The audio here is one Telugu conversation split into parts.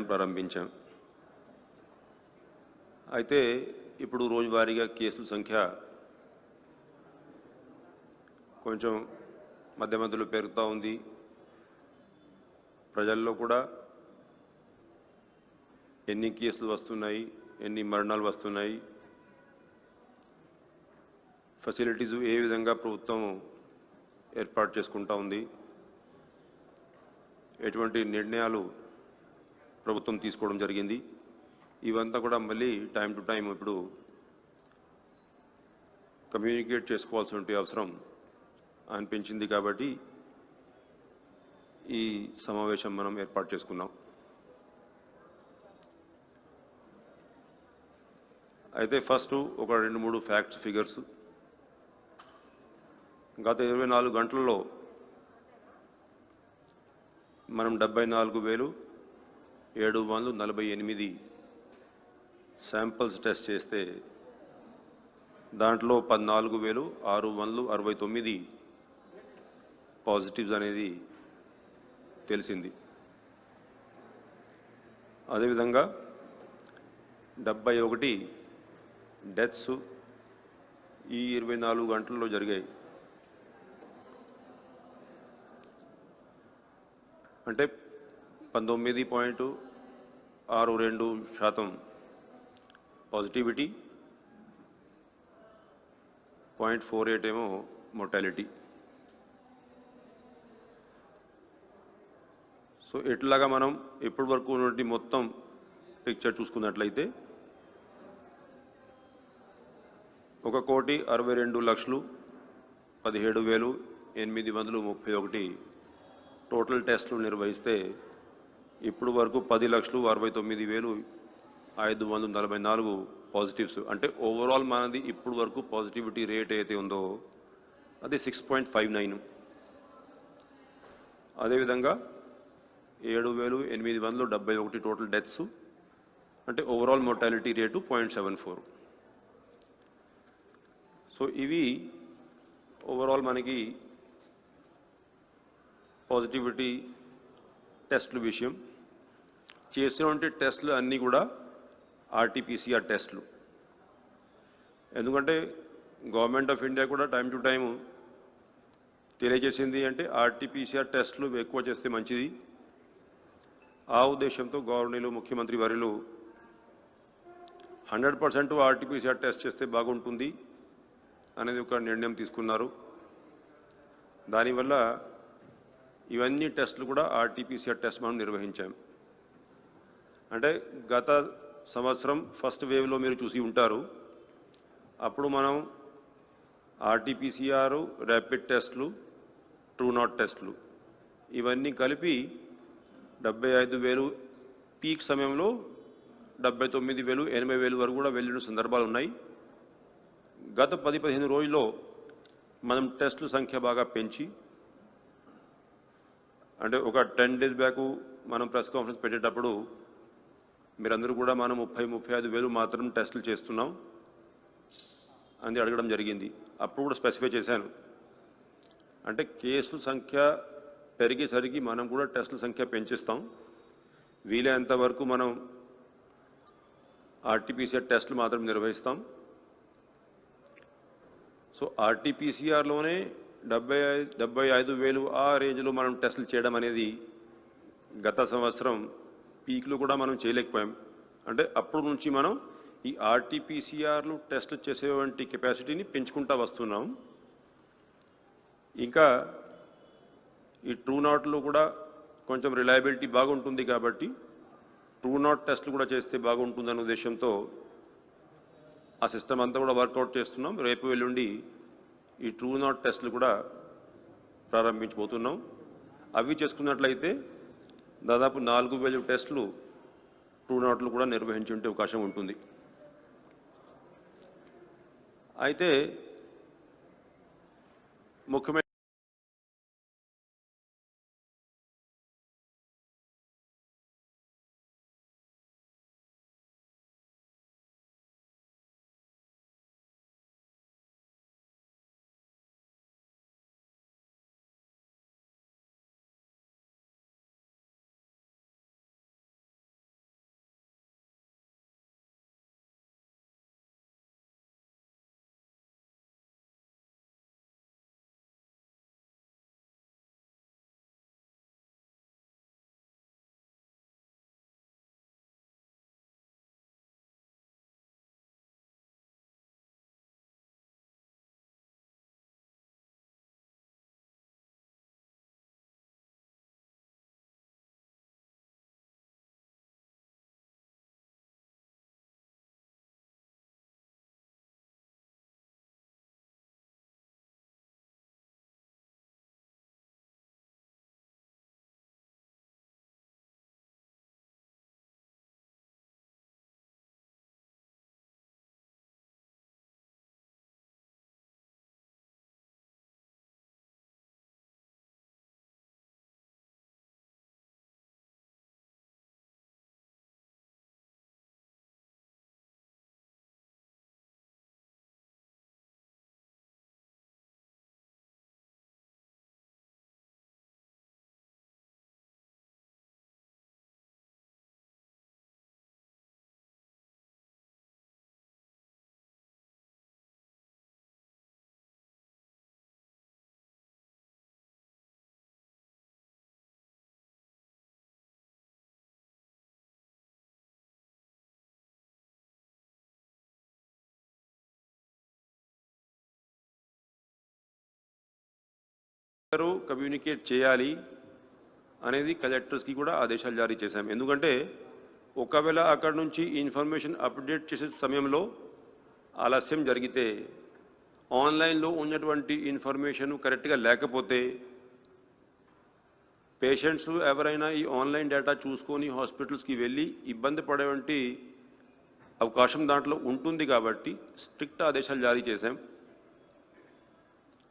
చేయడం ప్రారంభించాం. అయితే ఇప్పుడు రోజువారీగా కేసుల సంఖ్య కొంచెం మధ్య మధ్యలో పెరుగుతూ ఉంది. ప్రజల్లో కూడా ఎన్ని కేసులు వస్తున్నాయి, ఎన్ని మరణాలు వస్తున్నాయి, ఫెసిలిటీస్ ఏ విధంగా ప్రభుత్వం ఏర్పాటు చేసుకుంటా ఉంది, ఎటువంటి నిర్ణయాలు ప్రభుత్వం తీసుకోవడం జరిగింది, ఇవంతా కూడా మళ్ళీ టైం టు టైం ఇప్పుడు కమ్యూనికేట్ చేసుకోవాల్సిన అవసరం అనిపించింది. కాబట్టి ఈ సమావేశం మనం ఏర్పాటు చేసుకున్నాం. అయితే ఫస్ట్ ఒక 2-3 ఫ్యాక్ట్స్, ఫిగర్స్. గత 24 గంటల్లో మనం 74,748 శాంపిల్స్ టెస్ట్ చేస్తే దాంట్లో 14,669 పాజిటివ్స్ అనేది తెలిసింది. అదేవిధంగా 71 డెత్స్ ఈ 24 గంటల్లో జరిగాయి. అంటే 19.62% పాజిటివిటీ, 0.48 ఏమో మోర్టాలిటీ. సో ఇట్లాగా మనం ఇప్పటి వరకు ఉన్నటువంటి మొత్తం పిక్చర్ చూసుకున్నట్లయితే 1,62,17,831 టోటల్ టెస్టులు నిర్వహిస్తే ఇప్పుడు వరకు 10,69,544 పాజిటివ్స్. అంటే ఓవరాల్ మనది ఇప్పుడు వరకు పాజిటివిటీ రేట్ అయితే ఉందో అది 6.59. అదేవిధంగా 7,871 టోటల్ డెత్స్, అంటే ఓవరాల్ మోర్టాలిటీ రేటు 0.74. సో ఇవి ఓవరాల్ మనకి పాజిటివిటీ టెస్టుల విషయం. చేసినటువంటి టెస్టులు అన్నీ కూడా ఆర్టీపీసీఆర్ టెస్టులు. ఎందుకంటే గవర్నమెంట్ ఆఫ్ ఇండియా కూడా టైం టు టైం తెలియజేసింది అంటే ఆర్టీపీసీఆర్ టెస్టులు ఎక్కువ చేస్తే మంచిది. ఆ ఉద్దేశంతో గవర్నర్లు, ముఖ్యమంత్రి వర్యులు 100% ఆర్టీపీసీఆర్ టెస్ట్ చేస్తే బాగుంటుంది అనేది ఒక నిర్ణయం తీసుకున్నారు. దానివల్ల ఇవన్నీ టెస్టులు కూడా ఆర్టీపీసీఆర్ టెస్ట్ మనం నిర్వహించాం. అంటే గత సంవత్సరం ఫస్ట్ వేవ్లో మీరు చూసి ఉంటారు. అప్పుడు మనం ఆర్టీపీసీఆర్, ర్యాపిడ్ టెస్టులు, ట్రూ నాట్ టెస్టులు ఇవన్నీ కలిపి 75,000, పీక్ సమయంలో 79,000, 80,000 వరకు కూడా వెళ్ళిన సందర్భాలు ఉన్నాయి. గత 10-15 రోజుల్లో మనం టెస్టుల సంఖ్య బాగా పెంచి, అంటే ఒక 10 days బ్యాక్ మనం ప్రెస్ కాన్ఫరెన్స్ పెట్టేటప్పుడు మీరందరూ కూడా మనం 30,000-35,000 మాత్రం టెస్టులు చేస్తున్నాం అని అడగడం జరిగింది. అప్పుడు కూడా స్పెసిఫై చేశాను, అంటే కేసుల సంఖ్య పెరిగేసరికి మనం కూడా టెస్టుల సంఖ్య పెంచిస్తాం. వీలైనంత వరకు మనం ఆర్టీపీసీఆర్ టెస్టులు మాత్రం నిర్వహిస్తాం. సో ఆర్టీపీసీఆర్లోనే 75,000 ఆ రేంజ్లో మనం టెస్టులు చేయడం అనేది గత సంవత్సరం పీక్లో కూడా మనం చేయలేకపోయాం. అంటే అప్పటి నుంచి మనం ఈ ఆర్టీపీసీఆర్లు టెస్టులు చేసేటువంటి కెపాసిటీని పెంచుకుంటూ వస్తున్నాం. ఇంకా ఈ ట్రూ నాట్లో కూడా కొంచెం రిలయబిలిటీ బాగుంటుంది కాబట్టి ట్రూ నాట్ టెస్టులు కూడా చేస్తే బాగుంటుందనే ఉద్దేశంతో ఆ సిస్టమ్ అంతా కూడా వర్కౌట్ చేస్తున్నాం. రేపు ఎల్లుండి ఈ ట్రూ నాట్ టెస్టులు కూడా ప్రారంభించబోతున్నాం. అవి చేసుకున్నట్లయితే దాదాపు 4,000 టెస్టులు ట్రూ నాట్లు కూడా నిర్వహించే అవకాశం ఉంటుంది. అయితే ముఖ్యమైన కమ్యూనికేట్ చేయాలి అనేది కలెక్టర్స్కి కూడా ఆదేశాలు జారీ చేశాం. ఎందుకంటే ఒకవేళ అక్కడ నుంచి ఇన్ఫర్మేషన్ అప్డేట్ చేసే సమయంలో ఆలస్యం జరిగితే ఆన్లైన్లో ఉన్నటువంటి ఇన్ఫర్మేషన్ కరెక్ట్గా లేకపోతే పేషెంట్స్ ఎవరైనా ఈ ఆన్లైన్ డేటా చూసుకొని హాస్పిటల్స్కి వెళ్ళి ఇబ్బంది పడేటువంటి అవకాశం దాంట్లో ఉంటుంది కాబట్టి స్ట్రిక్ట్ ఆదేశాలు జారీ చేశాం.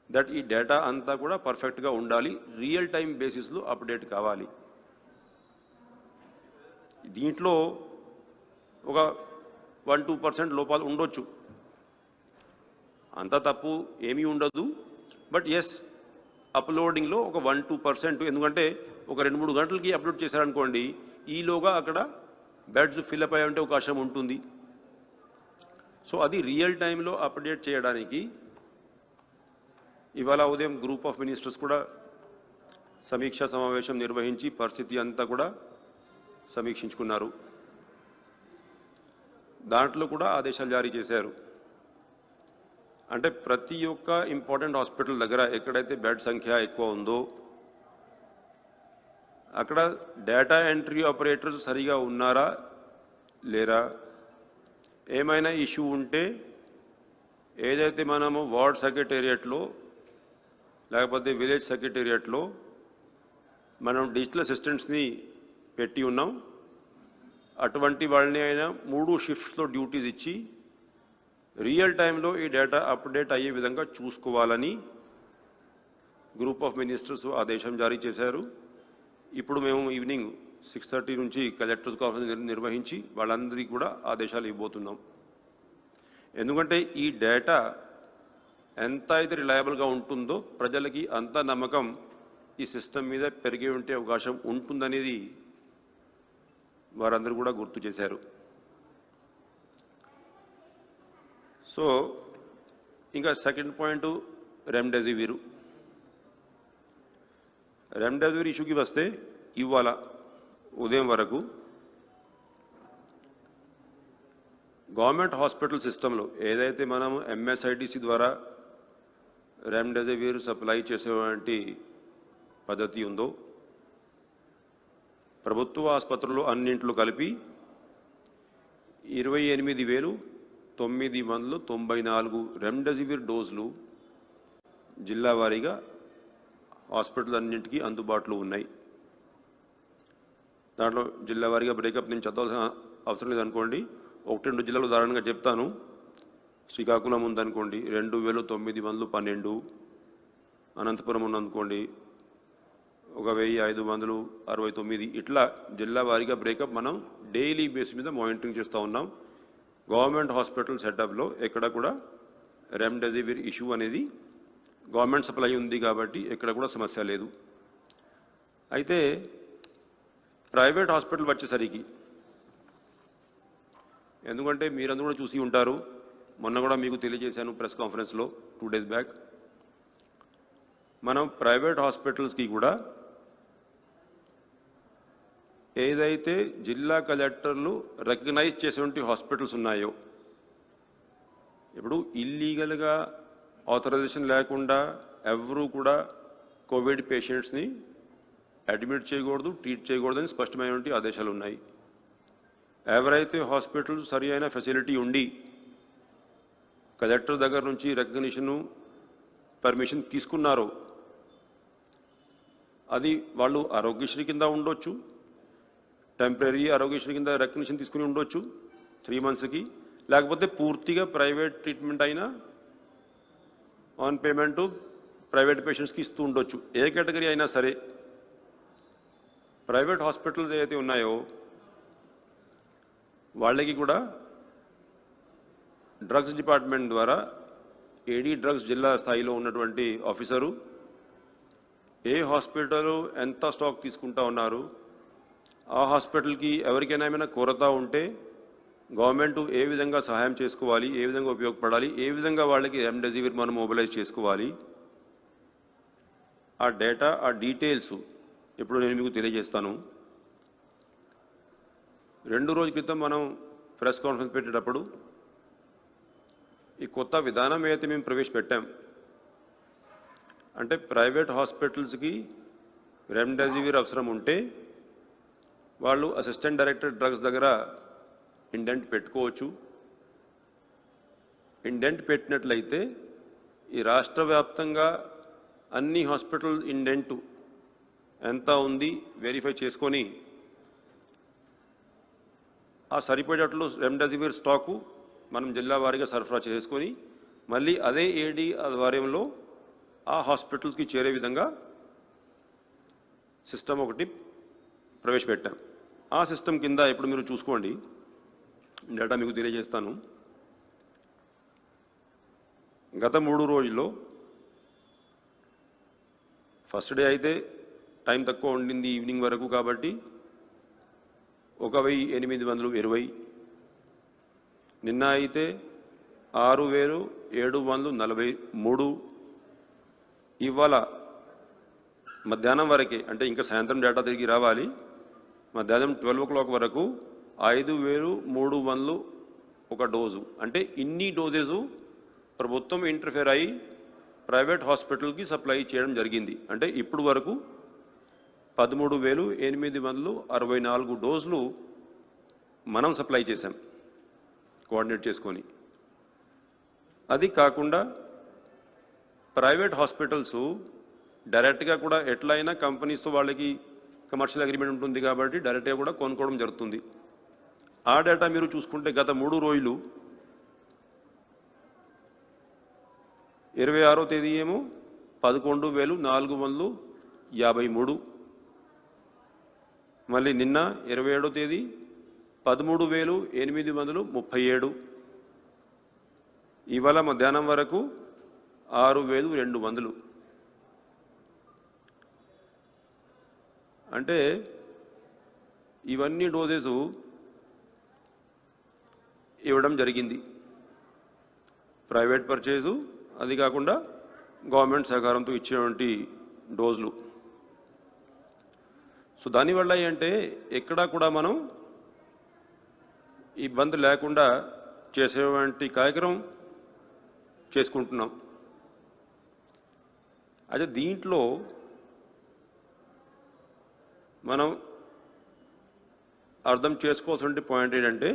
దట్ ఈ డేటా అంతా కూడా పర్ఫెక్ట్గా ఉండాలి, రియల్ టైం బేసిస్లో అప్డేట్ కావాలి. దీంట్లో ఒక 1-2% లోపాలు ఉండొచ్చు, అంత తప్పు ఏమీ ఉండదు. బట్ ఎస్, అప్లోడింగ్లో ఒక 1-2%, ఎందుకంటే ఒక 2-3 గంటలకి అప్లోడ్ చేశారనుకోండి, ఈలోగా అక్కడ బెడ్స్ ఫిల్అప్ అయ్యే అవకాశం ఉంటుంది. సో అది రియల్ టైంలో అప్డేట్ చేయడానికి ఇవాళ ఉదయం గ్రూప్ ఆఫ్ మినిస్టర్స్ కూడా సమీక్షా సమావేశం నిర్వహించి పరిస్థితి అంతా కూడా సమీక్షించుకున్నారు. దాంట్లో కూడా ఆదేశాలు జారీ చేశారు. అంటే ప్రతి ఒక్క ఇంపార్టెంట్ హాస్పిటల్ దగ్గర ఎక్కడైతే బెడ్ సంఖ్య ఎక్కువ ఉందో అక్కడ డేటా ఎంట్రీ ఆపరేటర్స్ సరిగా ఉన్నారా లేరా, ఏమైనా ఇష్యూ ఉంటే ఏదైతే మనము వార్డ్ సెక్రటేరియట్లో లేకపోతే విలేజ్ సెక్రటేరియట్లో మనం డిజిటల్ అసిస్టెంట్స్ని పెట్టి ఉన్నాం. అటువంటి వాళ్ళని అయినా 3 షిఫ్ట్స్లో డ్యూటీస్ ఇచ్చి రియల్ టైంలో ఈ డేటా అప్డేట్ అయ్యే విధంగా చూసుకోవాలని గ్రూప్ ఆఫ్ మినిస్టర్స్ ఆదేశం జారీ చేశారు. ఇప్పుడు మేము ఈవినింగ్ 6:30 నుంచి కలెక్టర్స్ కాన్ఫరెన్స్ నిర్వహించి వాళ్ళందరికీ కూడా ఆదేశాలు ఇవ్వబోతున్నాం. ఎందుకంటే ఈ డేటా ఎంత అయితే రిలయబుల్గా ఉంటుందో ప్రజలకి అంత నమ్మకం ఈ సిస్టమ్ మీద పెరిగే ఉంటే అవకాశం ఉంటుందనేది వారందరూ కూడా గుర్తు చేశారు. సో ఇంకా సెకండ్ పాయింట్ రెమ్డెసివిర్ ఇష్యూకి వస్తే ఇవాళ ఉదయం వరకు గవర్నమెంట్ హాస్పిటల్ సిస్టంలో ఏదైతే మనం ఎంఎస్ఐడిసి ద్వారా రెమ్డెసివిర్ సప్లై చేసేటువంటి పద్ధతి ఉందో ప్రభుత్వ ఆసుపత్రులు అన్నింటిలో కలిపి 28,994 రెమ్డెసివిర్ డోసులు జిల్లా వారీగా హాస్పిటల్ అన్నింటికి అందుబాటులో ఉన్నాయి. దాంట్లో జిల్లా వారీగా బ్రేకప్ నేను చదవాల్సిన అవసరం లేదనుకోండి, 1-2 జిల్లాలు ఉదాహరణగా చెప్తాను. శ్రీకాకుళం ఉందనుకోండి 2,912, అనంతపురం ఉందనుకోండి 1,569, ఇట్లా జిల్లా వారీగా బ్రేకప్ మనం డైలీ బేస్ మీద మానిటరింగ్ చేస్తూ ఉన్నాం. గవర్నమెంట్ హాస్పిటల్ సెటప్లో ఎక్కడ కూడా రెమ్డెసివిర్ ఇష్యూ అనేది గవర్నమెంట్ సప్లై ఉంది కాబట్టి ఎక్కడ కూడా సమస్య లేదు. అయితే ప్రైవేట్ హాస్పిటల్ వచ్చేసరికి, ఎందుకంటే మీరందరూ కూడా చూసి ఉంటారు, మొన్న కూడా మీకు తెలియజేశాను ప్రెస్ కాన్ఫరెన్స్లో 2 days బ్యాక్, మనం ప్రైవేట్ హాస్పిటల్స్కి కూడా ఏదైతే జిల్లా కలెక్టర్లు రికగ్నైజ్ చేసేటువంటి హాస్పిటల్స్ ఉన్నాయో, ఇప్పుడు ఇల్లీగల్గా ఆథరైజేషన్ లేకుండా ఎవరూ కూడా కోవిడ్ పేషెంట్స్ని అడ్మిట్ చేయకూడదు, ట్రీట్ చేయకూడదని స్పష్టమైనటువంటి ఆదేశాలు ఉన్నాయి. ఎవరైతే హాస్పిటల్ సరి అయిన ఫెసిలిటీ ఉండి కలెక్టర్ దగ్గర నుంచి రికగ్నిషను పర్మిషన్ తీసుకున్నారో, అది వాళ్ళు ఆరోగ్యశ్రీ కింద ఉండొచ్చు, టెంపరీ ఆరోగ్యశ్రీ కింద రికగ్నిషన్ తీసుకుని ఉండొచ్చు 3 monthsకి, లేకపోతే పూర్తిగా ప్రైవేట్ ట్రీట్మెంట్ అయినా ఆన్ పేమెంటు ప్రైవేట్ పేషెంట్స్కి ఇస్తూ ఉండొచ్చు. ఏ కేటగిరీ అయినా సరే ప్రైవేట్ హాస్పిటల్స్ ఏవైతే ఉన్నాయో వాళ్ళకి కూడా డ్రగ్స్ డిపార్ట్మెంట్ ద్వారా ఏడీ డ్రగ్స్ జిల్లా స్థాయిలో ఉన్నటువంటి ఆఫీసరు ఏ హాస్పిటల్ ఎంత స్టాక్ తీసుకుంటా ఉన్నారు, ఆ హాస్పిటల్కి ఎవరికైనా ఏమైనా కొరత ఉంటే గవర్నమెంట్ ఏ విధంగా సహాయం చేసుకోవాలి, ఏ విధంగా ఉపయోగపడాలి, ఏ విధంగా వాళ్ళకి రెమ్డెసివిర్ మనం మొబిలైజ్ చేసుకోవాలి, ఆ డేటా ఆ డీటెయిల్స్ ఇప్పుడు నేను మీకు తెలియజేస్తాను. 2 రోజుల క్రితం మనం ప్రెస్ కాన్ఫరెన్స్ పెట్టేటప్పుడు ఈ కొత్త విధానం ఏదైతే మేము ప్రవేశపెట్టాం, అంటే ప్రైవేట్ హాస్పిటల్స్కి రెమ్డెసివిర్ అవసరం ఉంటే వాళ్ళు అసిస్టెంట్ డైరెక్టర్ డ్రగ్స్ దగ్గర ఇండెంట్ పెట్టుకోవచ్చు. ఇండెంట్ పెట్టినట్లయితే ఈ రాష్ట్ర వ్యాప్తంగా అన్ని హాస్పిటల్ ఇండెంట్ ఎంత ఉంది వెరిఫై చేసుకొని ఆ సరిపోయేటట్లు రెమ్డెసివిర్ స్టాకు మనం జిల్లా వారీగా సరఫరా చేసుకొని మళ్ళీ అదే ఏడీ ఆధ్వర్యంలో ఆ హాస్పిటల్స్కి చేరే విధంగా సిస్టమ్ ఒకటి ప్రవేశపెట్టాం. ఆ సిస్టమ్ కింద ఇప్పుడు మీరు చూసుకోండి, డేటా మీకు తెలియజేస్తాను. గత 3 రోజుల్లో ఫస్ట్ డే అయితే టైం తక్కువ ఉండింది, ఈవినింగ్ వరకు, కాబట్టి 1820. నిన్న అయితే 6743. ఇవాళ మధ్యాహ్నం వరకే, అంటే ఇంకా సాయంత్రం డేటా తిరిగి రావాలి, మధ్యాహ్నం 12 o'clock వరకు 5300 ఒక డోజు. అంటే ఇన్ని డోజెస్ ప్రభుత్వం ఇంటర్ఫేర్ అయ్యి ప్రైవేట్ హాస్పిటల్కి సప్లై చేయడం జరిగింది. అంటే ఇప్పుడు వరకు 13,864 డోసులు మనం సప్లై చేశాం కోఆర్డినేట్ చేసుకొని. అది కాకుండా ప్రైవేట్ హాస్పిటల్స్ డైరెక్ట్గా కూడా ఎట్లయినా కంపెనీస్తో వాళ్ళకి కమర్షియల్ అగ్రిమెంట్ ఉంటుంది కాబట్టి డైరెక్ట్గా కూడా కొనుక్కోవడం జరుగుతుంది. ఆ డేటా మీరు చూసుకుంటే గత 3 రోజులు 26వ తేదీ ఏమో 11,453, మళ్ళీ నిన్న 27వ తేదీ 13,837, ఇవాళ మధ్యాహ్నం వరకు 6,200. అంటే ఇవన్నీ డోసెస్ ఇవ్వడం జరిగింది, ప్రైవేట్ పర్చేజు, అది కాకుండా గవర్నమెంట్ సహకారంతో ఇచ్చేటువంటి డోజులు. సో దానివల్ల ఏంటంటే ఎక్కడా కూడా మనం ఇబ్బంది లేకుండా చేసేటువంటి కార్యక్రమం చేసుకుంటున్నాం. అయితే దీంట్లో మనం అర్థం చేసుకోవాల్సిన పాయింట్ ఏంటంటే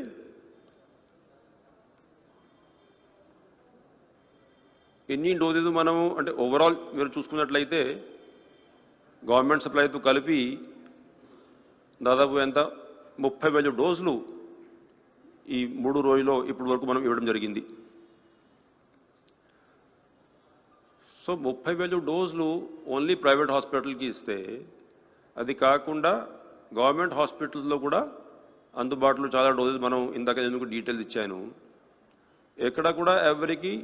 ఎన్ని డోసెస్ మనము, అంటే ఓవరాల్ మీరు చూసుకున్నట్లయితే గవర్నమెంట్ సప్లైతో కలిపి దాదాపు ఎంత 30,000 డోసులు ఈ 3 రోజుల్లో ఇప్పటి వరకు మనం ఇవ్వడం జరిగింది. సో 30,000 డోసులు ఓన్లీ ప్రైవేట్ హాస్పిటల్కి ఇస్తే, అది కాకుండా గవర్నమెంట్ హాస్పిటల్స్లో కూడా అందుబాటులో చాలా డోసెస్ మనం ఇందాక ఎందుకు డీటెయిల్స్ ఇచ్చాను, ఎక్కడ కూడా ఎవరికి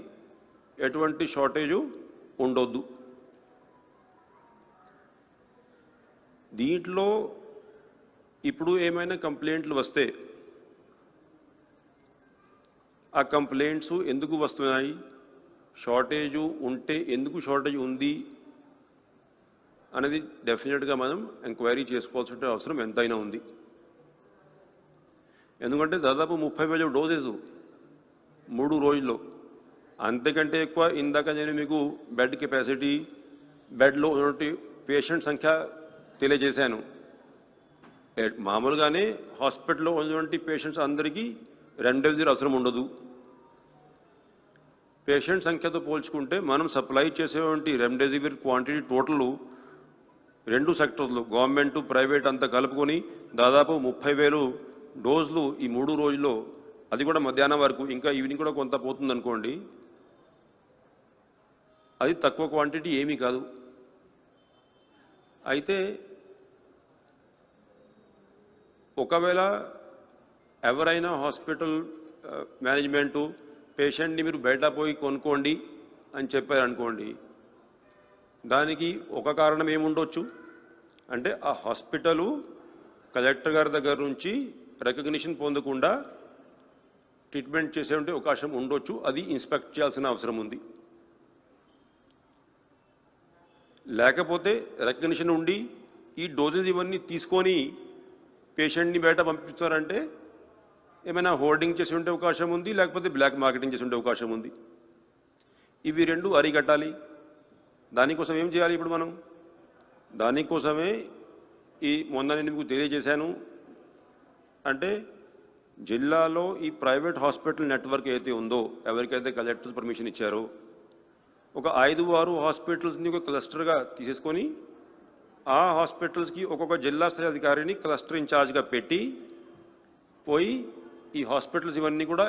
ఎటువంటి షార్టేజు ఉండొద్దు. దీంట్లో ఇప్పుడు ఏమైనా కంప్లైంట్లు వస్తే ఆ కంప్లైంట్స్ ఎందుకు వస్తున్నాయి, షార్టేజు ఉంటే ఎందుకు షార్టేజ్ ఉంది అనేది డెఫినెట్గా మనం ఎంక్వైరీ చేసుకోవాల్సిన అవసరం ఎంతైనా ఉంది. ఎందుకంటే దాదాపు 30,000 డోసెస్ 3 రోజుల్లో, అంతకంటే ఎక్కువ ఇందాక నేను మీకు బెడ్ కెపాసిటీ, బెడ్లో ఉన్నటువంటి పేషెంట్ సంఖ్య తెలియజేశాను. మామూలుగానే హాస్పిటల్లో ఉన్నటువంటి పేషెంట్స్ అందరికీ రెమ్డెసివిర్ అవసరం ఉండదు. పేషెంట్ సంఖ్యతో పోల్చుకుంటే మనం సప్లై చేసేటువంటి రెమ్డెసివిర్ క్వాంటిటీ టోటల్ 2 సెక్టర్లు, గవర్నమెంట్ ప్రైవేట్ అంతా కలుపుకొని దాదాపు 30,000 డోసులు ఈ 3 రోజుల్లో, అది కూడా మధ్యాహ్నం వరకు, ఇంకా ఈవినింగ్ కూడా కొంత పోతుంది అనుకోండి, అది తక్కువ క్వాంటిటీ ఏమీ కాదు. అయితే ఒకవేళ ఎవరైనా హాస్పిటల్ మేనేజ్మెంటు పేషెంట్ని మీరు బయట పోయి కొనుక్కోండి అని చెప్పారనుకోండి, దానికి ఒక కారణం ఏముండొచ్చు అంటే ఆ హాస్పిటలు కలెక్టర్ గారి దగ్గర నుంచి రికగ్నిషన్ పొందకుండా ట్రీట్మెంట్ చేసేటువంటి అవకాశం ఉండొచ్చు. అది ఇన్స్పెక్ట్ చేయాల్సిన అవసరం ఉంది. లేకపోతే రికగ్నిషన్ ఉండి ఈ డోజెస్ ఇవన్నీ తీసుకొని పేషెంట్ని బయట పంపిస్తారంటే ఏమైనా హోర్డింగ్ చేసి ఉండే అవకాశం ఉంది, లేకపోతే బ్లాక్ మార్కెటింగ్ చేసి ఉండే అవకాశం ఉంది. ఇవి 2 అరికట్టాలి. దానికోసం ఏం చేయాలి ఇప్పుడు మనం? దానికోసమే ఈ మొన్న నేను మీకు తెలియజేశాను. అంటే జిల్లాలో ఈ ప్రైవేట్ హాస్పిటల్ నెట్వర్క్ ఏదైతే ఉందో, ఎవరికైతే కలెక్టర్స్ పర్మిషన్ ఇచ్చారో, ఒక 5-6 హాస్పిటల్స్ని ఒక క్లస్టర్గా తీసేసుకొని ఆ హాస్పిటల్స్కి ఒక్కొక్క జిల్లా స్థాయి అధికారిని క్లస్టర్ ఇన్ఛార్జ్గా పెట్టి పోయి ఈ హాస్పిటల్స్ ఇవన్నీ కూడా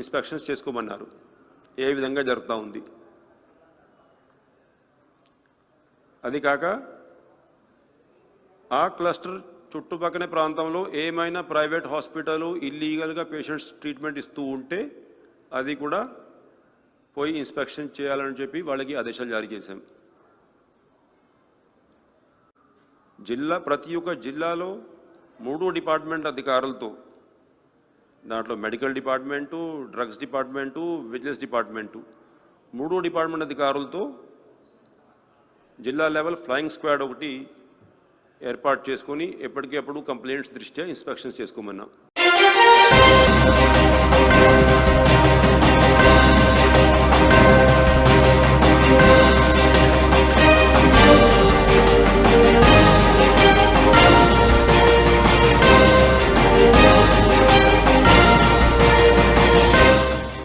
ఇన్స్పెక్షన్స్ చేసుకోమన్నారు. ఏ విధంగా జరుగుతూ ఉంది. అది కాక ఆ క్లస్టర్ చుట్టుపక్కల ప్రాంతంలో ఏమైనా ప్రైవేట్ హాస్పిటల్ ఇల్లీగల్గా పేషెంట్స్ ట్రీట్మెంట్ ఇస్తూ ఉంటే అది కూడా పోయి ఇన్స్పెక్షన్ చేయాలని చెప్పి వాళ్ళకి ఆదేశాలు జారీ చేశాం. ప్రతి ఒక్క జిల్లాలో 3 డిపార్ట్మెంట్ అధికారులతో, దాంట్లో medical department, drugs department, vigilance department, 3 department అధికారులతో జిల్లా లెవెల్ ఫ్లయింగ్ స్క్వాడ్ ఒకటి ఏర్పాటు చేసుకొని ఎప్పటికప్పుడు కంప్లైంట్స్ దృష్ట్యా ఇన్స్పెక్షన్స్ చేసుకోమన్నాం.